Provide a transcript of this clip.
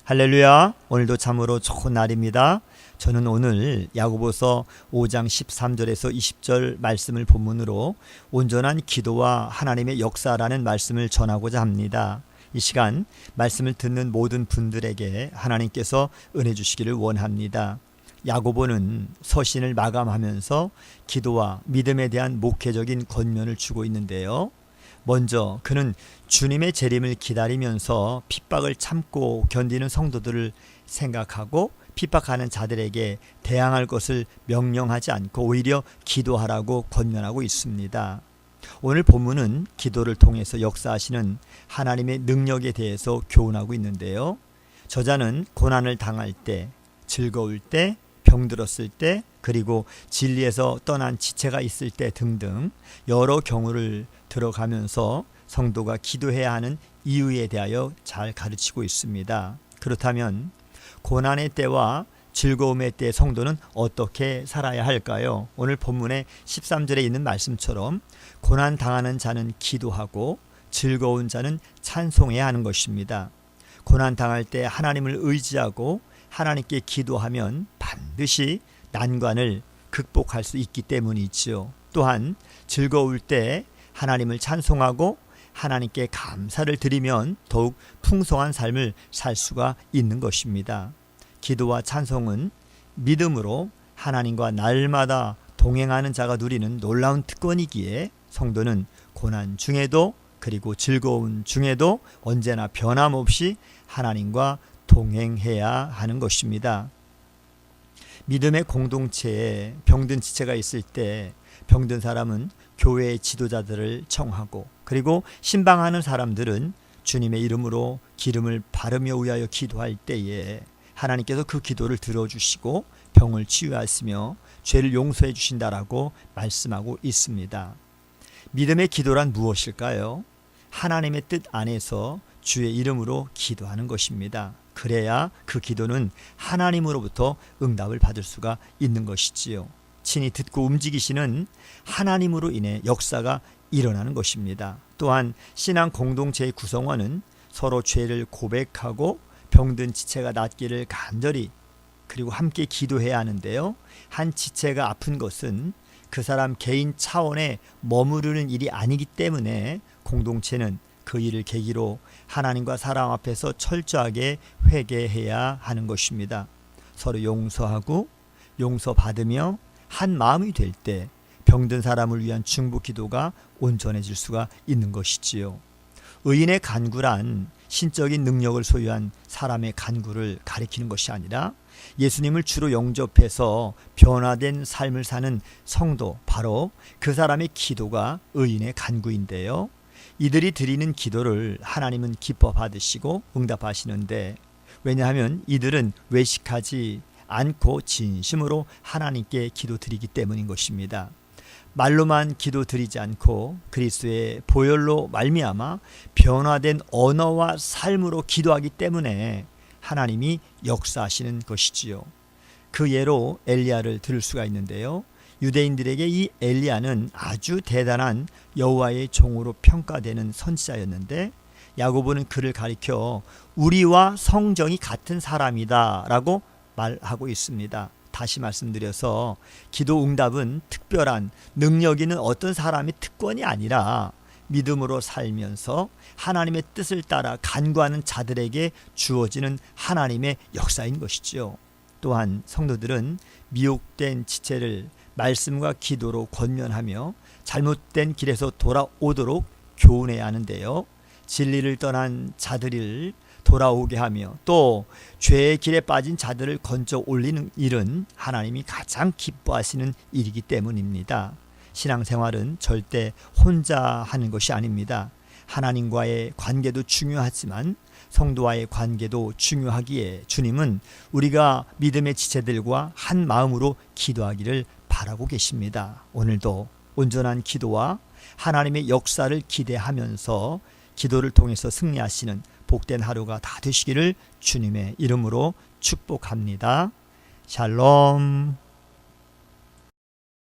할렐루야. 오늘도 참으로 좋은 날입니다. 저는 오늘 야고보서 5장 13절에서 20절 말씀을 본문으로 온전한 기도와 하나님의 역사라는 말씀을 전하고자 합니다. 이 시간 말씀을 듣는 모든 분들에게 하나님께서 은혜 주시기를 원합니다. 야고보는 서신을 마감하면서 기도와 믿음에 대한 목회적인 권면을 주고 있는데요. 먼저 그는 주님의 재림을 기다리면서 핍박을 참고 견디는 성도들을 생각하고 핍박하는 자들에게 대항할 것을 명령하지 않고 오히려 기도하라고 권면하고 있습니다. 오늘 본문은 기도를 통해서 역사하시는 하나님의 능력에 대해서 교훈하고 있는데요. 저자는 고난을 당할 때, 즐거울 때, 병들었을 때, 그리고 진리에서 떠난 지체가 있을 때 등등 여러 경우를 들어가면서 성도가 기도해야 하는 이유에 대하여 잘 가르치고 있습니다. 그렇다면 고난의 때와 즐거움의 때 성도는 어떻게 살아야 할까요? 오늘 본문의 13절에 있는 말씀처럼 고난 당하는 자는 기도하고 즐거운 자는 찬송해야 하는 것입니다. 고난 당할 때 하나님을 의지하고 하나님께 기도하면 반드시 난관을 극복할 수 있기 때문이지요. 또한 즐거울 때 하나님을 찬송하고 하나님께 감사를 드리면 더욱 풍성한 삶을 살 수가 있는 것입니다. 기도와 찬송은 믿음으로 하나님과 날마다 동행하는 자가 누리는 놀라운 특권이기에 성도는 고난 중에도 그리고 즐거운 중에도 언제나 변함없이 하나님과 동행해야 하는 것입니다. 믿음의 공동체에 병든 지체가 있을 때 병든 사람은 교회의 지도자들을 청하고 그리고 신방하는 사람들은 주님의 이름으로 기름을 바르며 위하여 기도할 때에 하나님께서 그 기도를 들어주시고 병을 치유하시며 죄를 용서해 주신다라고 말씀하고 있습니다. 믿음의 기도란 무엇일까요? 하나님의 뜻 안에서 주의 이름으로 기도하는 것입니다. 그래야 그 기도는 하나님으로부터 응답을 받을 수가 있는 것이지요. 친히 듣고 움직이시는 하나님으로 인해 역사가 일어나는 것입니다. 또한 신앙 공동체의 구성원은 서로 죄를 고백하고 병든 지체가 낫기를 간절히 그리고 함께 기도해야 하는데요. 한 지체가 아픈 것은 그 사람 개인 차원에 머무르는 일이 아니기 때문에 공동체는 그 일을 계기로 하나님과 사람 앞에서 철저하게 회개해야 하는 것입니다. 서로 용서하고 용서받으며 한 마음이 될 때 병든 사람을 위한 중보 기도가 온전해질 수가 있는 것이지요. 의인의 간구란 신적인 능력을 소유한 사람의 간구를 가리키는 것이 아니라 예수님을 주로 영접해서 변화된 삶을 사는 성도, 바로 그 사람의 기도가 의인의 간구인데요. 이들이 드리는 기도를 하나님은 기뻐 받으시고 응답하시는데, 왜냐하면 이들은 외식하지 않고 진심으로 하나님께 기도드리기 때문인 것입니다. 말로만 기도드리지 않고 그리스도의 보혈로 말미암아 변화된 언어와 삶으로 기도하기 때문에 하나님이 역사하시는 것이지요. 그 예로 엘리야를 들을 수가 있는데요. 유대인들에게 이 엘리야는 아주 대단한 여호와의 종으로 평가되는 선지자였는데 야고보는 그를 가리켜 우리와 성정이 같은 사람이다 라고 말하고 있습니다. 다시 말씀드려서 기도 응답은 특별한 능력 있는 어떤 사람의 특권이 아니라 믿음으로 살면서 하나님의 뜻을 따라 간구하는 자들에게 주어지는 하나님의 역사인 것이죠. 또한 성도들은 미혹된 지체를 말씀과 기도로 권면하며 잘못된 길에서 돌아오도록 교훈해야 하는데요. 진리를 떠난 자들을 돌아오게 하며 또 죄의 길에 빠진 자들을 건져 올리는 일은 하나님이 가장 기뻐하시는 일이기 때문입니다. 신앙생활은 절대 혼자 하는 것이 아닙니다. 하나님과의 관계도 중요하지만 성도와의 관계도 중요하기에 주님은 우리가 믿음의 지체들과 한 마음으로 기도하기를 바라고 계십니다. 오늘도 온전한 기도와 하나님의 역사를 기대하면서 기도를 통해서 승리하시는 복된 하루가 다 되시기를 주님의 이름으로 축복합니다. 샬롬.